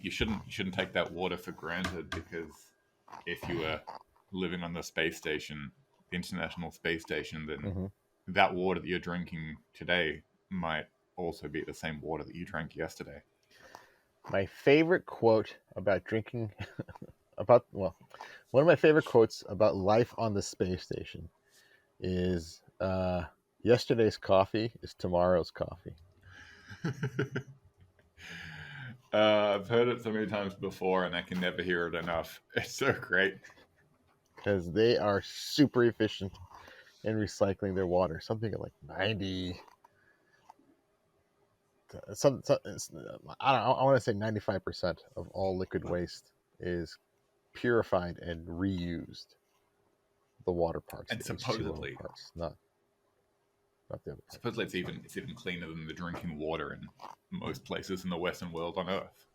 you shouldn't take that water for granted, because if you were living on the space station, the International Space Station, then that water that you're drinking today might also be the same water that you drank yesterday. My favorite quote about drinking, one of my favorite quotes about life on the space station is yesterday's coffee is tomorrow's coffee. I've heard it so many times before, and I can never hear it enough. It's so great. Because they are super efficient in recycling their water. Something like 90. I want to say 95% of all liquid waste is purified and reused. The water parts, and the supposedly, H2O parts, not the other parts. Supposedly, it's even cleaner than the drinking water in most places in the Western world on Earth.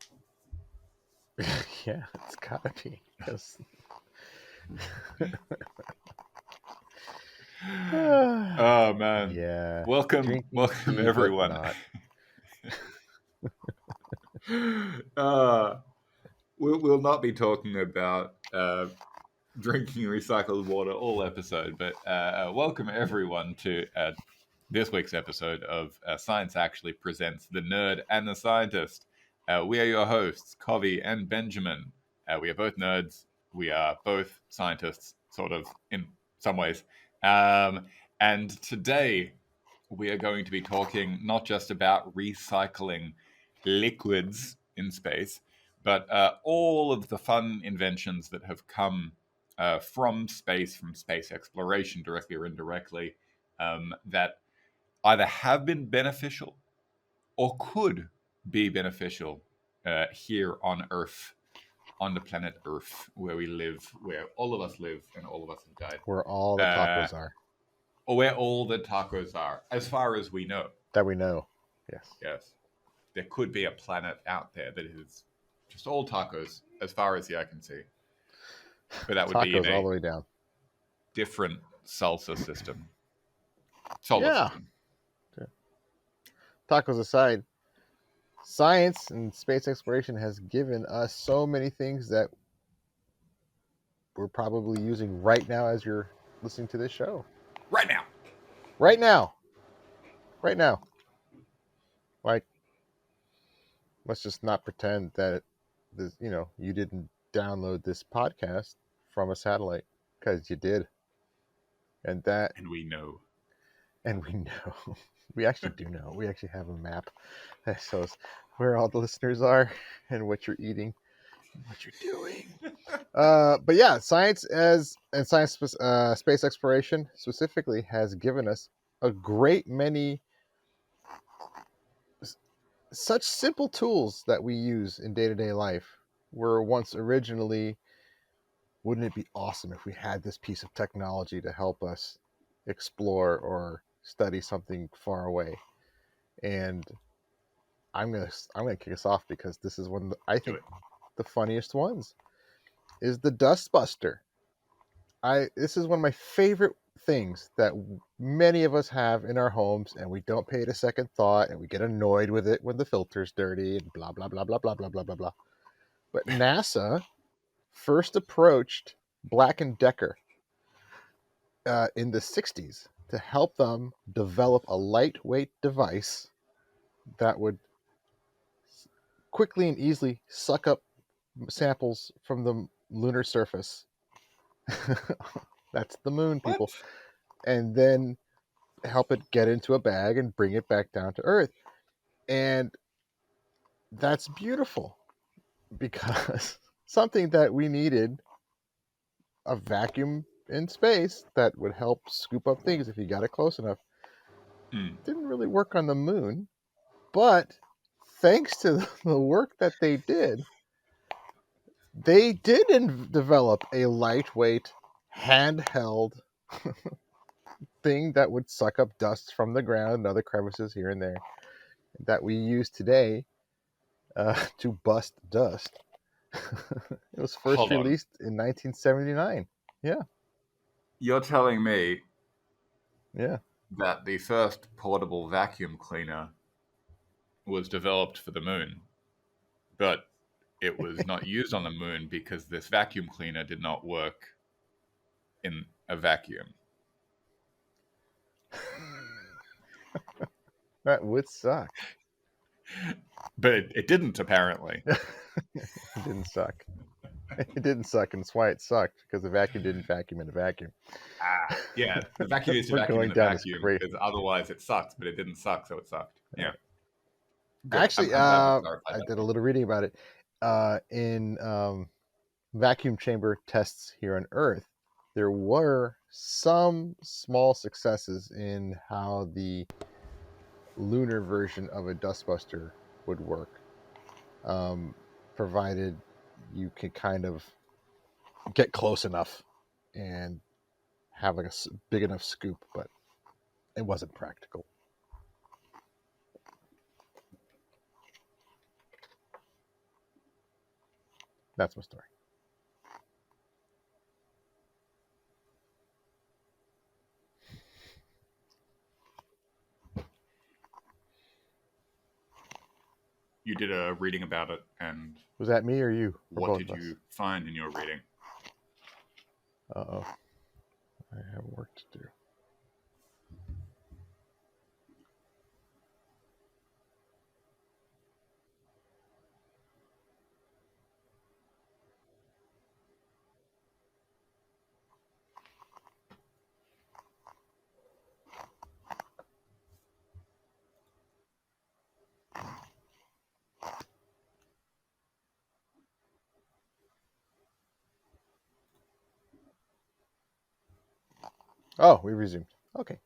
Yeah, it's gotta be. Oh man! Yeah. Welcome tea, everyone. We'll not be talking about drinking recycled water all episode, but welcome everyone to this week's episode of Science Actually Presents The Nerd and the Scientist. We are your hosts, Kovi and Benjamin. We are both nerds. We are both scientists, sort of, in some ways. And today we are going to be talking not just about recycling liquids in space, but all of the fun inventions that have come from space exploration, directly or indirectly, that either have been beneficial or could be beneficial here on Earth, on the planet Earth, where we live, where all of us live and all of us have died. Where all the tacos are. Or where all the tacos are, as far as we know. That we know, yes. Yes. There could be a planet out there that is just all tacos, as far as the eye can see. But that would tacos be in all the way down. Different salsa system. Solar system. Tacos aside, science and space exploration has given us so many things that we're probably using right now as you're listening to this show. Right now. Like, let's just not pretend that you didn't download this podcast from a satellite, because you did. And we know. We actually do know. We actually have a map that shows where all the listeners are and what you're eating, what you're doing. But yeah, space exploration specifically has given us a great many such simple tools that we use in day-to-day life were once originally, wouldn't it be awesome if we had this piece of technology to help us explore or study something far away? And I'm gonna kick us off, because this is one of I think the funniest ones is the dust buster. This is one of my favorite things that many of us have in our homes, and we don't pay it a second thought, and we get annoyed with it when the filter's dirty and blah blah blah blah blah blah blah blah blah. But NASA first approached Black & Decker in the 60s to help them develop a lightweight device that would quickly and easily suck up samples from the lunar surface. That's the moon, people. What? And then help it get into a bag and bring it back down to Earth. And that's beautiful, because something that we needed, a vacuum in space that would help scoop up things if you got it close enough, didn't really work on the moon. But thanks to the work that they did develop a lightweight, handheld thing that would suck up dust from the ground and other crevices here and there that we use today to bust dust. It was first released in 1979. Yeah. You're telling me that the first portable vacuum cleaner was developed for the moon, but it was not used on the moon because this vacuum cleaner did not work in a vacuum. That would suck. But it didn't, apparently. It didn't suck. It didn't suck, and that's why it sucked, because the vacuum didn't vacuum in a vacuum. Yeah, the vacuum is to We're vacuum in going the down this vacuum great. because otherwise it sucks, but it didn't suck, so it sucked. Yeah. Good. Actually, I'm glad we clarified I that. did a little reading about it. In vacuum chamber tests here on Earth, there were some small successes in how the lunar version of a dustbuster would work, provided you could kind of get close enough and have like a big enough scoop, but it wasn't practical. That's my story. You did a reading about it, and Was that me or you? Or what both did of us? you find in your reading? Uh-oh. I have work to do. Oh, we resumed. Okay.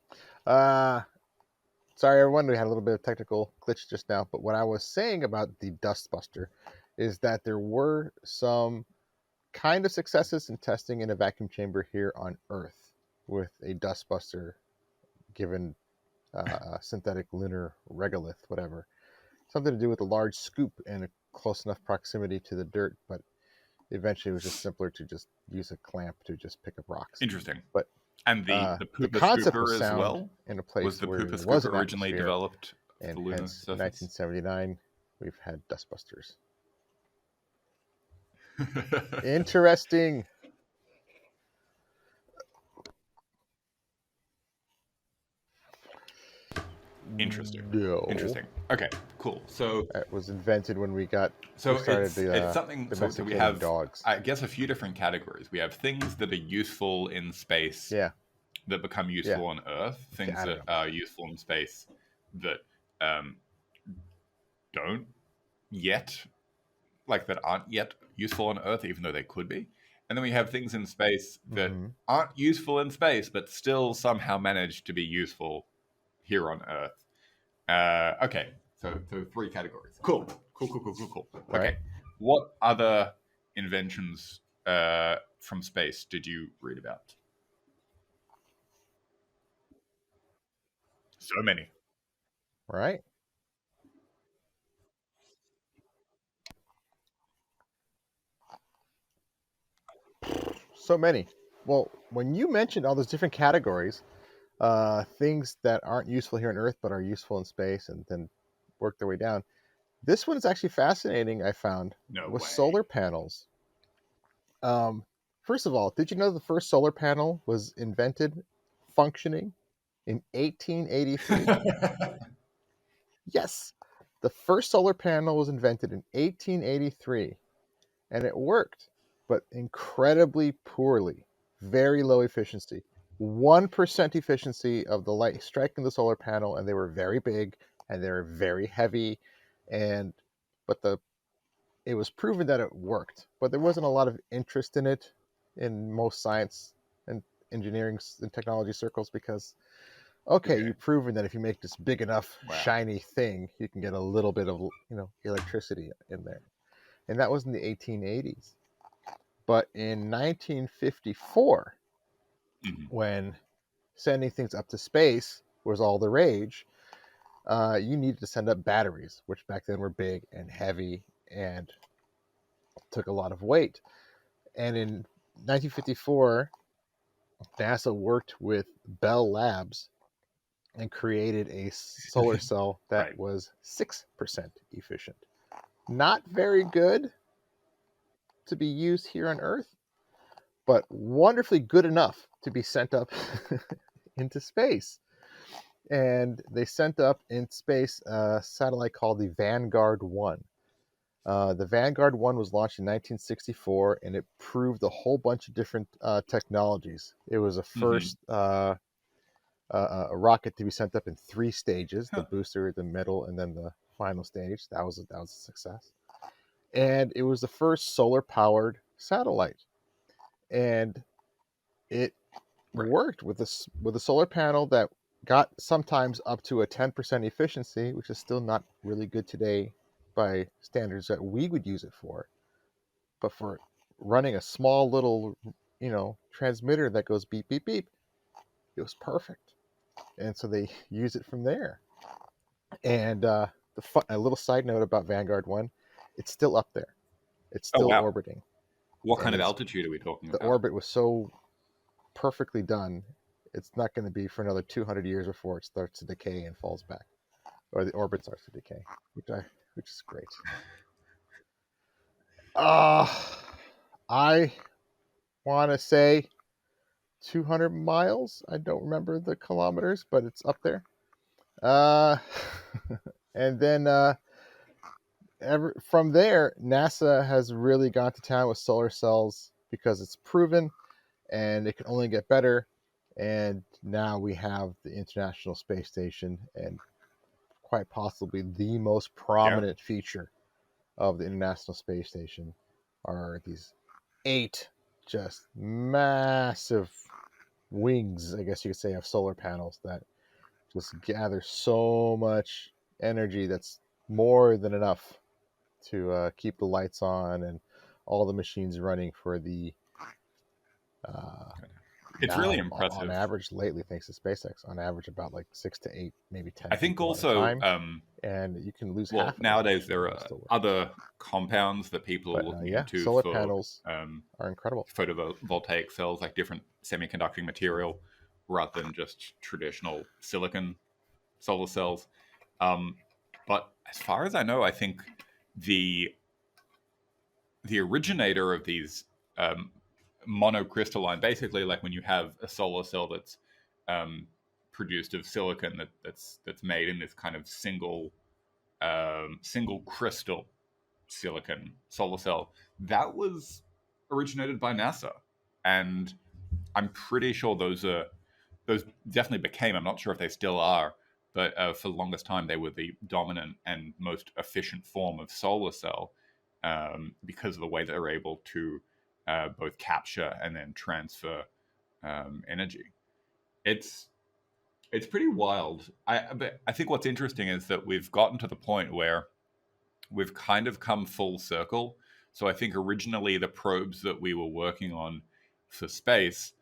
Sorry, everyone. We had a little bit of technical glitch just now. But what I was saying about the Dustbuster is that there were some kind of successes in testing in a vacuum chamber here on Earth with a Dustbuster given synthetic lunar regolith, whatever. Something to do with a large scoop and a close enough proximity to the dirt, but eventually it was just simpler to just use a clamp to just pick up rocks. Interesting. But And the the Pooper concept was Scooper as sound well? in a Was place the where Pooper there was Scooper an originally atmosphere, developed for and the lunar hence in surface? 1979 we've had Dustbusters. Interesting. Interesting. No. Interesting. Okay, cool. So It was invented when we So started it's something. So we domesticating have, dogs. I guess, a few different categories. We have things that are useful in space Yeah. that become useful on Earth. Things I don't that know. are useful in space that don't yet, like that aren't yet useful on Earth, even though they could be. And then we have things in space that aren't useful in space, but still somehow manage to be useful here on Earth. Okay, so three categories. Cool. Okay, Right. what other inventions from space did you read about? So many. Right. So many. Well, when you mentioned all those different categories, things that aren't useful here on Earth but are useful in space and then work their way down, this one is actually fascinating. I found No with way. solar panels. First of all, did you know the first solar panel was invented functioning in 1883? Yes, the first solar panel was invented in 1883, and it worked, but incredibly poorly. Very low efficiency. 1% efficiency of the light striking the solar panel, and they were very big and they were very heavy, and but it was proven that it worked, but there wasn't a lot of interest in it in most science and engineering and technology circles because okay, you've proven that if you make this big enough shiny thing, you can get a little bit of electricity in there, and that was in the 1880s. But in 1954, when sending things up to space was all the rage, you needed to send up batteries, which back then were big and heavy and took a lot of weight. And in 1954, NASA worked with Bell Labs and created a solar cell that was 6% efficient. Not very good, to be used here on Earth, but wonderfully good enough to be sent up into space. And they sent up in space a satellite called the Vanguard 1. The Vanguard 1 was launched in 1964, and it proved a whole bunch of different technologies. It was a first a rocket to be sent up in 3 stages: the booster, the middle, and then the final stage. That was a success. And it was the first solar-powered satellite, and it worked with a solar panel that got sometimes up to a 10% efficiency, which is still not really good today by standards that we would use it for. But for running a small little, transmitter that goes beep, beep, beep, it was perfect. And so they use it from there. And a little side note about Vanguard 1, it's still up there. It's still orbiting. What kind of altitude are we talking about? The orbit was so perfectly done, it's not going to be for another 200 years before it starts to decay and falls back, or the orbit starts to decay, which is great. I want to say 200 miles. I don't remember the kilometers, but it's up there. And then from there, NASA has really gone to town with solar cells because it's proven and it can only get better. And now we have the International Space Station, and quite possibly the most prominent feature of the International Space Station are these 8 just massive wings, I guess you could say, of solar panels that just gather so much energy that's more than enough to keep the lights on and all the machines running for the it's now, really impressive. On average, lately, thanks to SpaceX, on average about like 6 to 8, maybe 10. I think also, at a time, and you can lose half. Nowadays there are other compounds that people are looking into. Solar panels are incredible. Photovoltaic cells, like different semiconducting material, rather than just traditional silicon solar cells. But as far as I know, I think the originator of these monocrystalline, basically like when you have a solar cell that's produced of silicon that's made in this kind of single crystal silicon solar cell, that was originated by NASA, and I'm pretty sure those definitely became, I'm not sure if they still are, but for the longest time they were the dominant and most efficient form of solar cell, because of the way they're able to both capture and then transfer energy. It's pretty wild. But I think what's interesting is that we've gotten to the point where we've kind of come full circle. So I think originally the probes that we were working on for space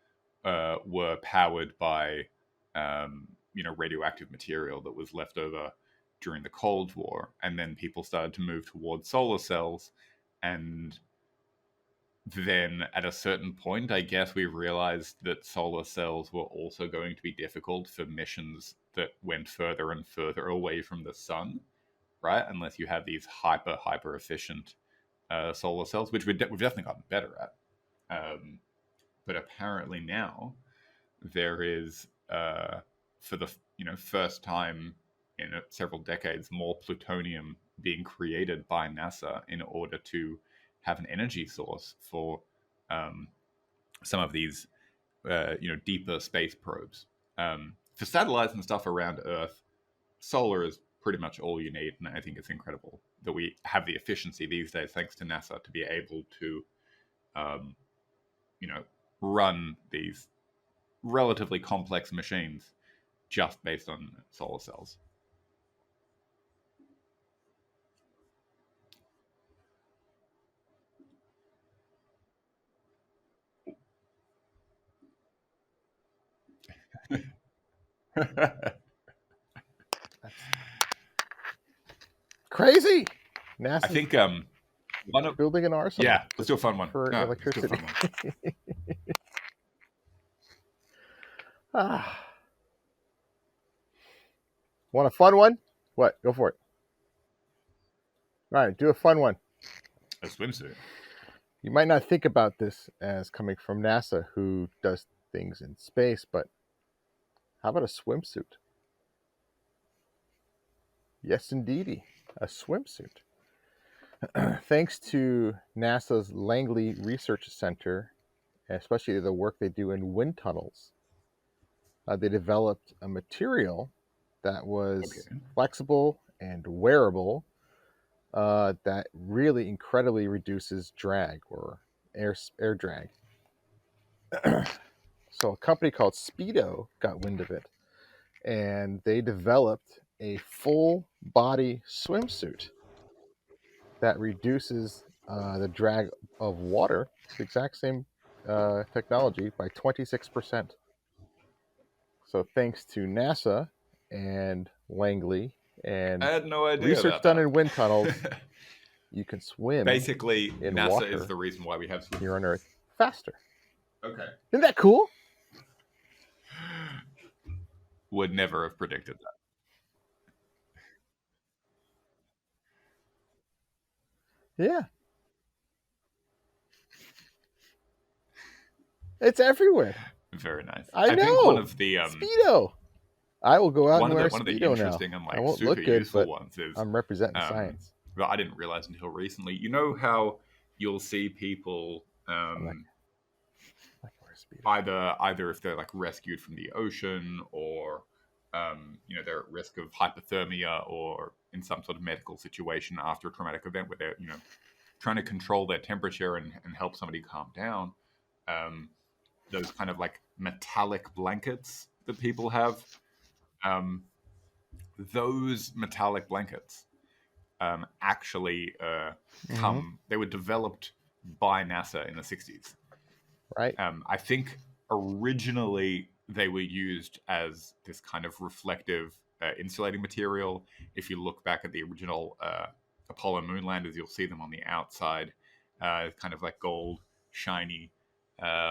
were powered by radioactive material that was left over during the Cold War, and then people started to move towards solar cells, and then at a certain point, I guess we realized that solar cells were also going to be difficult for missions that went further and further away from the sun, right? Unless you have these hyper efficient solar cells, which we've definitely gotten better at. But apparently now there is, for the first time in several decades, more plutonium being created by NASA in order to have an energy source for some of these deeper space probes. For satellites and stuff around Earth, solar is pretty much all you need, and I think it's incredible that we have the efficiency these days, thanks to NASA, to be able to run these relatively complex machines just based on solar cells. Crazy. NASA. I think building an arsenal. Yeah, let's do a fun one for electricity. Want a fun one? What? Go for it. All right, do a fun one. A swimsuit. You might not think about this as coming from NASA, who does things in space, but how about a swimsuit? Yes, indeedy, a swimsuit. Thanks to NASA's Langley Research Center, especially the work they do in wind tunnels, they developed a material that was Okay. flexible and wearable that really incredibly reduces drag or air drag. So a company called Speedo got wind of it, and they developed a full body swimsuit that reduces the drag of water, the exact same technology, by 26%. So thanks to NASA and Langley I and had no idea research about done in wind tunnels, that. you can swim Basically, in NASA is water the reason why we have here on swimsuits. Earth faster. Okay. Isn't that cool? Would never have predicted that. Yeah, it's everywhere. Very nice. I I think one know. of the Speedo. I will go out and wear a one of the Speedo now. interesting and I like won't super look good, useful but ones is I'm representing um science. well, I didn't realize until recently. You know how you'll see people I'm not I can wear a Speedo. either if they're like rescued from the ocean or they're at risk of hypothermia or in some sort of medical situation after a traumatic event where they're trying to control their temperature and help somebody calm down. um, those kind of like metallic blankets that people have, um, those metallic blankets actually Mm-hmm. they were developed by NASA in the 60s. Right. I think originally they were used as this kind of reflective insulating material. If you look back at the original Apollo moonlanders, you'll see them on the outside, kind of like gold, shiny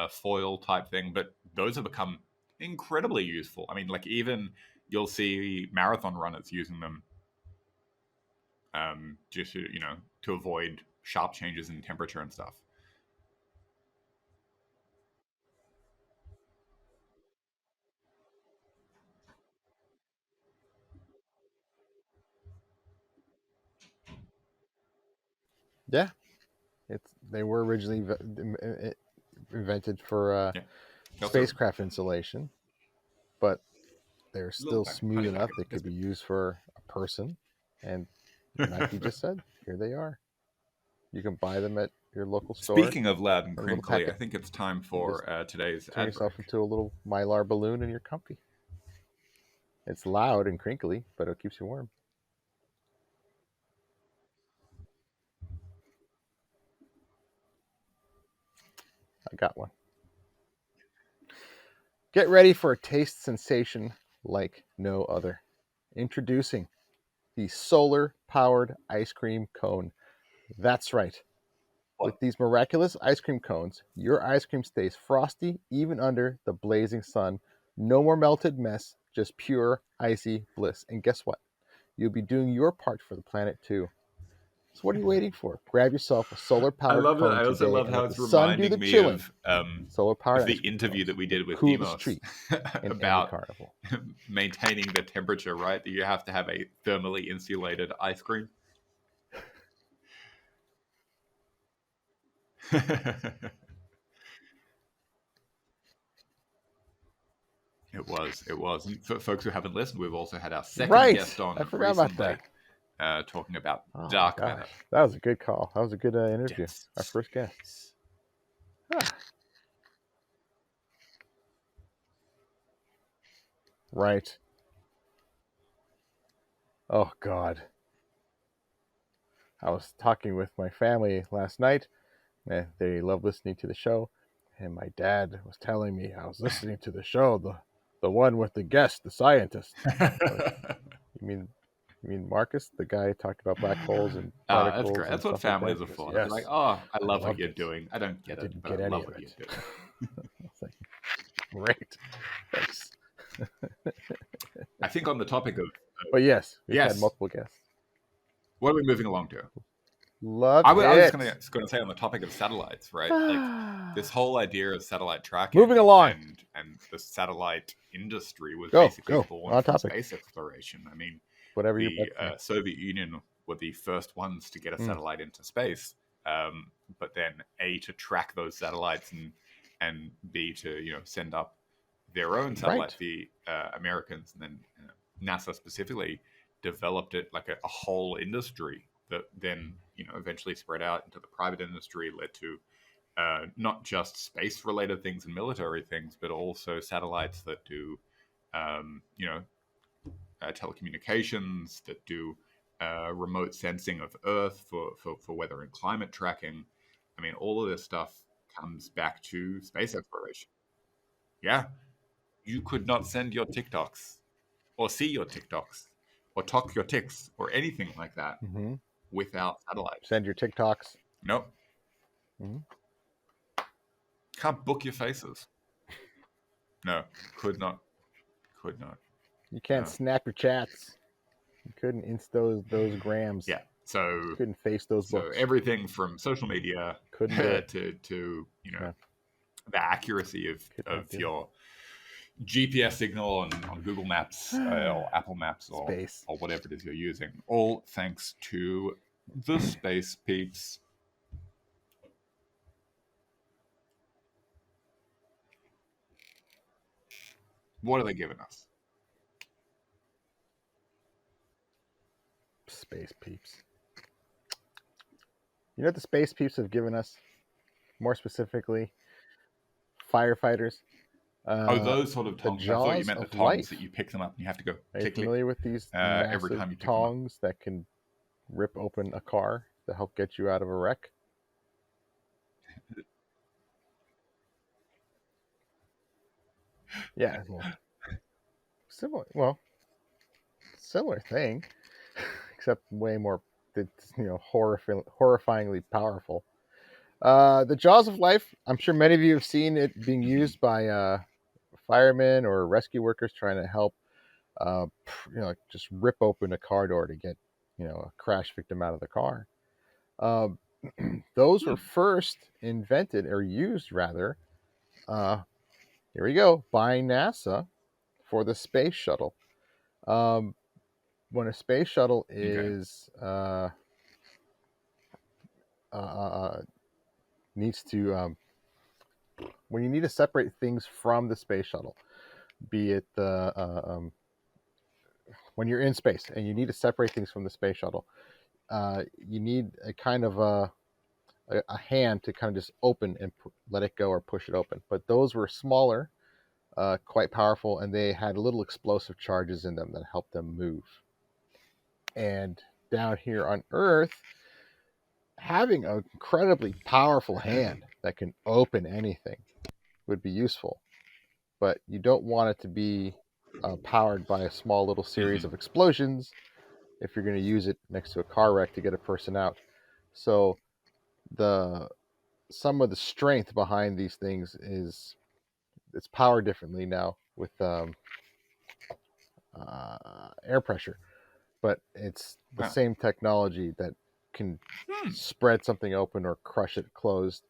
foil type thing. But those have become incredibly useful. I mean, like even you'll see marathon runners using them just to avoid sharp changes in temperature and stuff. Yeah. They were originally invented for Yeah. Also, spacecraft insulation, but they're little still smooth honey enough packet they could be biscuit. used for a person. And like you just said, here they are. You can buy them at your local store Speaking of loud and in a little crinkly, I packet. think it's time You just for today's turn ad yourself break. into a little mylar balloon and you're comfy. It's loud and crinkly, but it keeps you warm. I got one. Get ready for a taste sensation like no other. Introducing the solar powered ice cream cone. That's right. What? With these miraculous ice cream cones, your ice cream stays frosty even under the blazing sun. No more melted mess, just pure icy bliss. And guess what? You'll be doing your part for the planet too. So what are you waiting for? Grab yourself a solar I powered love it. cone I also today love and how let the it's sun do the reminding me chilling. of Solar powered the ice cream interview cones, that we the did with coolest Demos treat in any about carnival. maintaining the temperature, right? That you have to have a thermally insulated ice cream. It was. It was. And for folks who haven't listened, we've also had our second Right. guest on I forgot about that. recently, talking about Oh my dark gosh. matter, That was a good call. That was a good interview. dense Our first guest. space. Ah, right. Oh God. I was talking with my family last night. They love listening to the show. And my dad was telling me I was listening to the show, the one with the guest, the scientist. I was, you mean Marcus, the guy who talked about black holes and That's particles great. and That's what stuff like that? families He are goes, for. They're like, yes, oh, I I love what loved you're it. doing. I don't I get it, didn't but I get any love of what it. you're doing. I was like, great, thanks. I think on the topic of But yes, we've had yes, multiple guests. what are we moving along to? Love I was it. just going to say on the topic of satellites, right? Like this whole idea of satellite tracking Moving along. and the satellite industry was Go basically born on from topic. space exploration. I mean, Whatever you're the about to say. Soviet Union were the first ones to get a satellite into space, but then A, to track those satellites, and B, to send up their own satellite. Right. The Americans and then NASA specifically developed it like a whole industry that then eventually spread out into the private industry, led to not just space related things and military things, but also satellites that do telecommunications, that do remote sensing of Earth for weather and climate tracking. I mean, all of this stuff comes back to space exploration. Yeah, you could not send your TikToks or see your TikToks or talk your ticks or anything like that Mm-hmm. without satellites. Send your TikToks. Nope. Mm-hmm. Can't book your faces. No, could not. Could not. You can't No. snap your chats. You couldn't insta those grams. Yeah. So Couldn't face those so books. everything from social media Couldn't do it. to Yeah. the accuracy Could not of do your GPS signal on Google Maps or Apple Maps or Space. whatever it is you're using, all thanks to the space peeps. What are they giving us? Space peeps. You know what the space peeps have given us? More specifically, firefighters. Those sort of The tongs. I thought you jaws meant the of tongs life. that you pick them up and you have to go Are you click click familiar with these every massive time you pick them up. tongs that can rip open a car to help get you out of a wreck? Yeah, similar thing, except way more, horrifyingly powerful. The jaws of life. I'm sure many of you have seen it being used by firemen or rescue workers trying to help, just rip open a car door to get, a crash victim out of the car. Those were first invented or used rather. Here we go, by NASA for the space shuttle. When a space shuttle is needs to when you need to separate things from the space shuttle, be it when you're in space and you need to separate things from the space shuttle, you need a kind of a hand to kind of just open and let it go or push it open. But those were smaller, quite powerful, and they had little explosive charges in them that helped them move. And down here on Earth, having an incredibly powerful hand that can open anything would be useful. But you don't want it to be powered by a small little series of explosions if you're going to use it next to a car wreck to get a person out. So some of the strength behind these things is it's powered differently now with air pressure, but it's the same technology that can spread something open or crush it closed.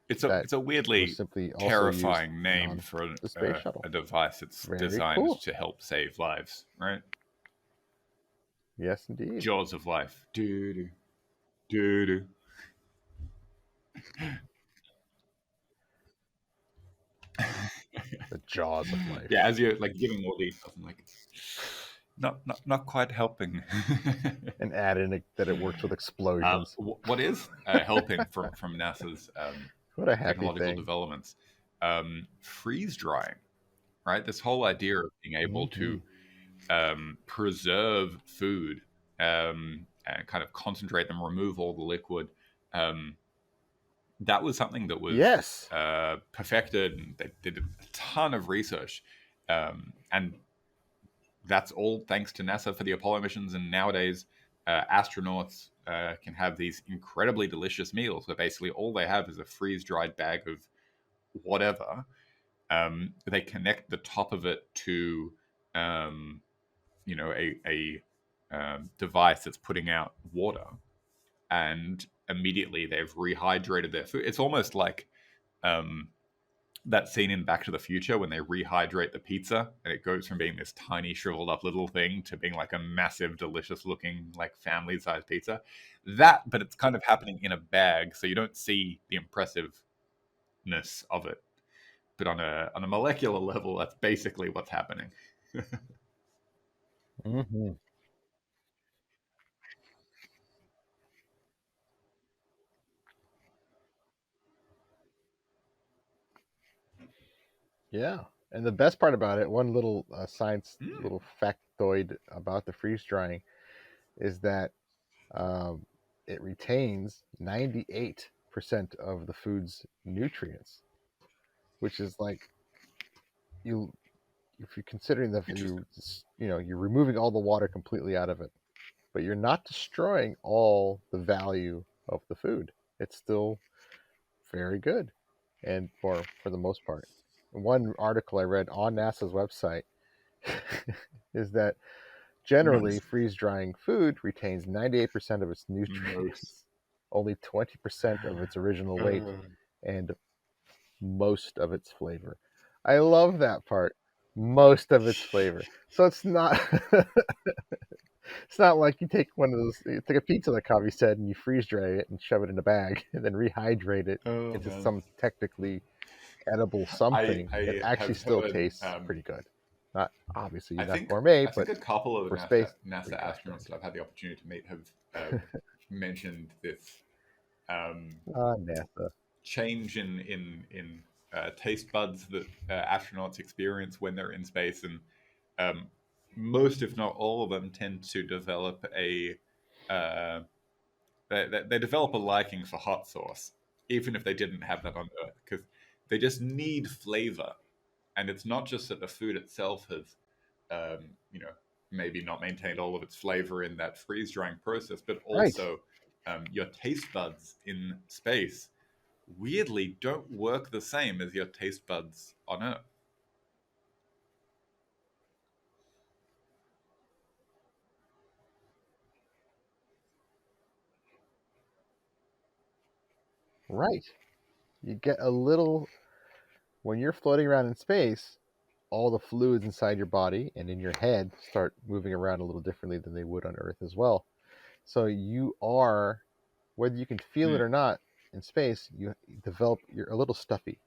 It's a weirdly simply terrifying name for the space shuttle. a device that's Very designed cool. to help save lives, right? Yes, indeed. Jaws of life. Do do do do. The jaws of life. Yeah, as you're like giving all these stuff, I'm like, not quite helping. And add in that it works with explosions. What is helping from NASA's what a happy technological thing. developments? Freeze drying, right? This whole idea of being able to preserve food and kind of concentrate and remove all the liquid. That was something that was perfected, and they did a ton of research, and that's all thanks to NASA for the Apollo missions. And nowadays, astronauts can have these incredibly delicious meals where basically all they have is a freeze-dried bag of whatever. They connect the top of it to a device that's putting out water, and immediately they've rehydrated their food. It's almost like that scene in Back to the Future when they rehydrate the pizza and it goes from being this tiny shriveled up little thing to being like a massive delicious looking like family sized pizza. That, but it's kind of happening in a bag, so you don't see the impressiveness of it. But on a molecular level, that's basically what's happening. Hmm. Yeah. And the best part about it, one little science Mm, little factoid about the freeze drying is that um, it retains 98% of the food's nutrients, which is like you if you're considering that interesting. you're removing all the water completely out of it, but you're not destroying all the value of the food. It's still very good, and for the most part. One article I read on NASA's website is that generally Nice. freeze drying food retains 98% of its Most. nutrients, only 20% of its original weight, and most of its flavor. I love that part. Most of its flavor. So it's not it's not like you take one of those you take a pizza like Kavi said and you freeze dry it and shove it in a bag and then rehydrate it Oh into man. some technically edible I something. It I actually have still heard. tastes pretty good. Not obviously I not think gourmet, I think but a couple of for NASA space, NASA pretty gosh darn astronauts that I've had the opportunity to meet have mentioned this um, good. Ah, NASA. change in taste buds that astronauts experience when they're in space, and um, most, if not all of them, tend to develop a uh, they develop a liking for hot sauce, even if they didn't have that on Earth, because they just need flavor, and it's not just that the food itself has you know, maybe not maintained all of its flavor in that freeze drying process, but Right. also your taste buds in space weirdly don't work the same as your taste buds on Earth. Right. You get a little when you're floating around in space, all the fluids inside your body and in your head start moving around a little differently than they would on Earth as well. So you are, whether you can feel it Mm, or not, in space, you develop, you're a little stuffy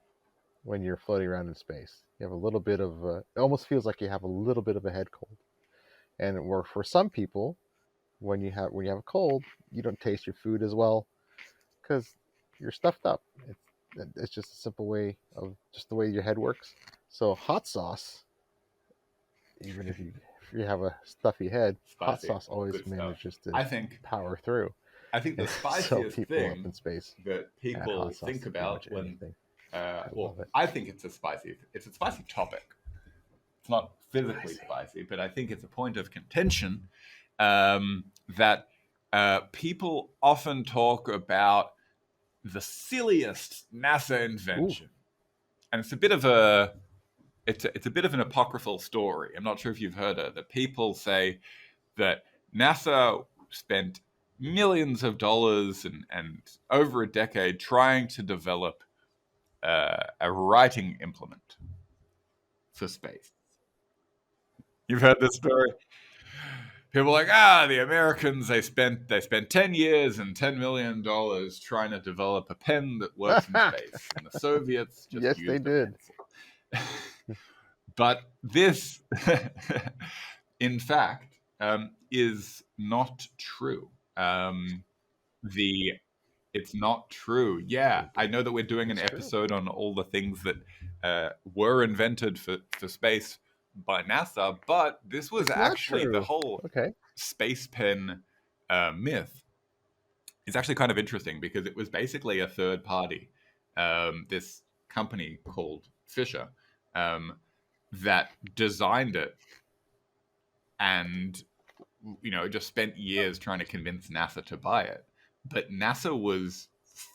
when you're floating around in space. You have a little bit of, it almost feels like you have a little bit of a head cold. And where for some people, when you have a cold, you don't taste your food as well because you're stuffed up. It's just a simple way of just the way your head works. So hot sauce, even if you have a stuffy head, hot spicy, sauce always good stuff. manages to I think power through. I think the And so spiciest people up thing in space that add hot people sauce think to pretty about much when anything. I well, love it. I think it's a spicy topic. It's not I physically see. spicy, but I think it's a point of contention that people often talk about the silliest NASA Ooh, invention, and it's a bit of an apocryphal story. I'm not sure if you've heard it. That people say that NASA spent millions of dollars and over a decade trying to develop a writing implement for space. You've heard this story. People are like, the Americans they spent 10 years and $10 million trying to develop a pen that works in space, and the Soviets just yes, they used a did. pencil. But this, in fact, is not true. The It's not true. Yeah, They I did. know that we're doing an It's true. episode on all the things that were invented for space by NASA, but this was It's not actually the true. whole Okay. space pen myth. It's actually kind of interesting because it was basically a third party, this company called Fisher, um, that designed it and just spent years trying to convince NASA to buy it. But NASA was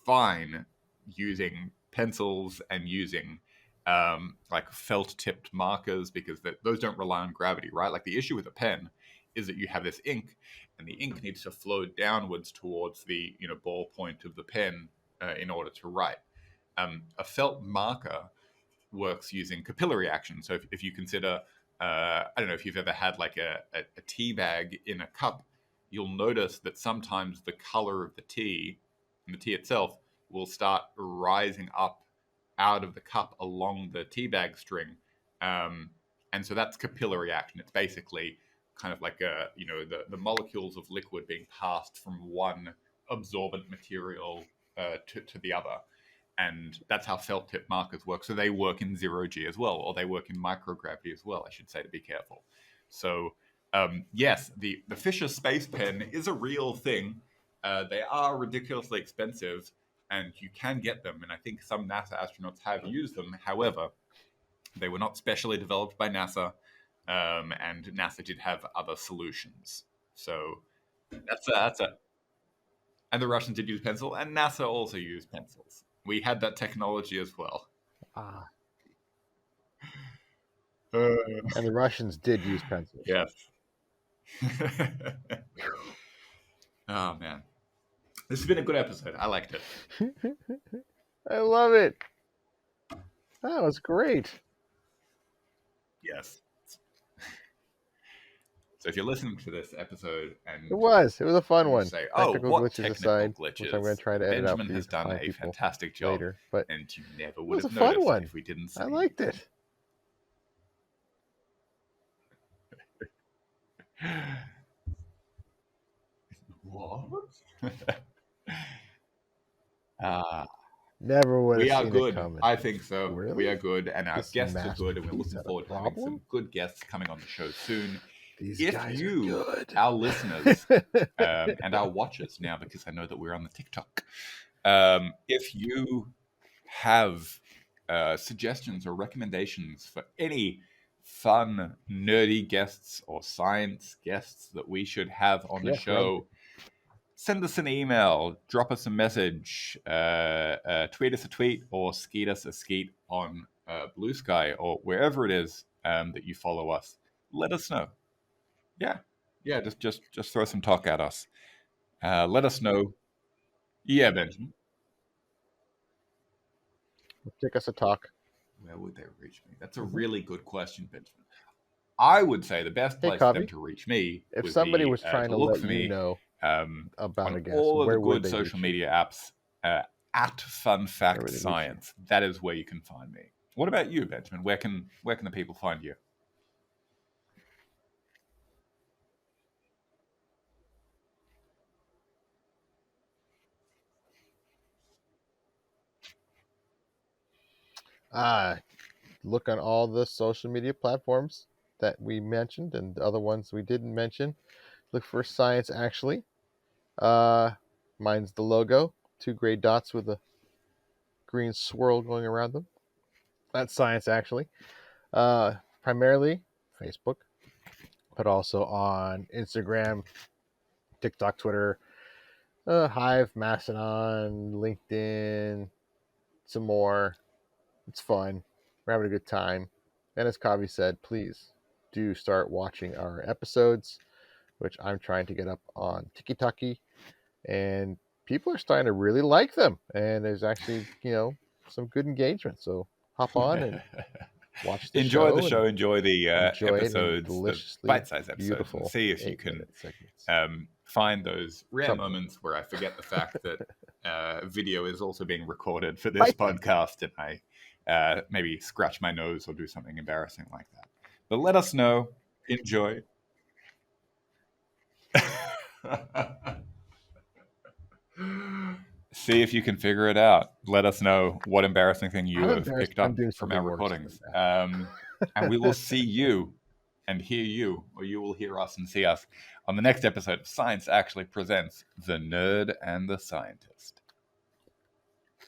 fine using pencils and using like felt tipped markers because those don't rely on gravity, right? Like the issue with a pen is that you have this ink and the ink needs to flow downwards towards the ball point of the pen in order to write. A felt marker works using capillary action. So if you consider, I don't know if you've ever had like a tea bag in a cup, you'll notice that sometimes the color of the tea and the tea itself will start rising up out of the cup along the tea bag string. And so that's capillary action. It's basically kind of like the molecules of liquid being passed from one absorbent material to the other. And that's how felt tip markers work. So they work in 0G as well, or they work in microgravity as well, I should say, to be careful. So yes, the Fisher Space Pen is a real thing. They are ridiculously expensive, and you can get them. And I think some NASA astronauts have used them. However, they were not specially developed by NASA, and NASA did have other solutions. So that's a. And the Russians did use pencil, and NASA also used pencils. We had that technology as well. And the Russians did use pencils. Yes. Oh, man. This has been a good episode. I liked it. I love it. That was great. Yes. So if you're listening to this episode and it was a fun one. Say, technical what glitches technical aside, glitches? which I'm going to try to edit out. Benjamin has done a fantastic job later, but and you never would have a fun noticed one. If we didn't say I liked it. What? Never would have we are seen good. it coming. I think so. Really? We are good, and our This guests are good, and we're masterpiece looking had a forward to having some problem? good guests coming on the show soon. These If guys you, are good. our listeners, and our watchers now, because I know that we're on the TikTok, if you have suggestions or recommendations for any fun, nerdy guests or science guests that we should have on the show, send us an email, drop us a message, tweet us a tweet, or skeet us a skeet on Blue Sky or wherever it is that you follow us. Let us know. Yeah. Just throw some talk at us. Let us know. Yeah, Benjamin. Take us a talk. Where would they reach me? That's a really good question, Benjamin. I would say the best place for them to reach me if somebody was trying to look let for you me know about a guest, all of where the would good they social reach media apps at Fun Fact Science. That is where you can find me. What about you, Benjamin? Where can the people find you? Look on all the social media platforms that we mentioned and the other ones we didn't mention. Look for Science Actually. Mine's the logo, 2 gray dots with a green swirl going around them. That's Science Actually. Primarily Facebook, but also on Instagram, TikTok, Twitter, Hive, Mastodon, LinkedIn, some more. It's fun. We're having a good time. And as Kovi said, please do start watching our episodes, which I'm trying to get up on TikTok. And people are starting to really like them. And there's actually, some good engagement. So hop on and watch the enjoy show. The show. Enjoy the episodes, the bite-sized episodes, and see if you can find those rare moments where I forget the fact that video is also being recorded for this podcast, and I maybe scratch my nose or do something embarrassing like that. But let us know. Enjoy. See if you can figure it out. Let us know what embarrassing thing you have picked up from our recordings. And we will see you and hear you, or you will hear us and see us on the next episode of Science Actually Presents The Nerd and the Scientist.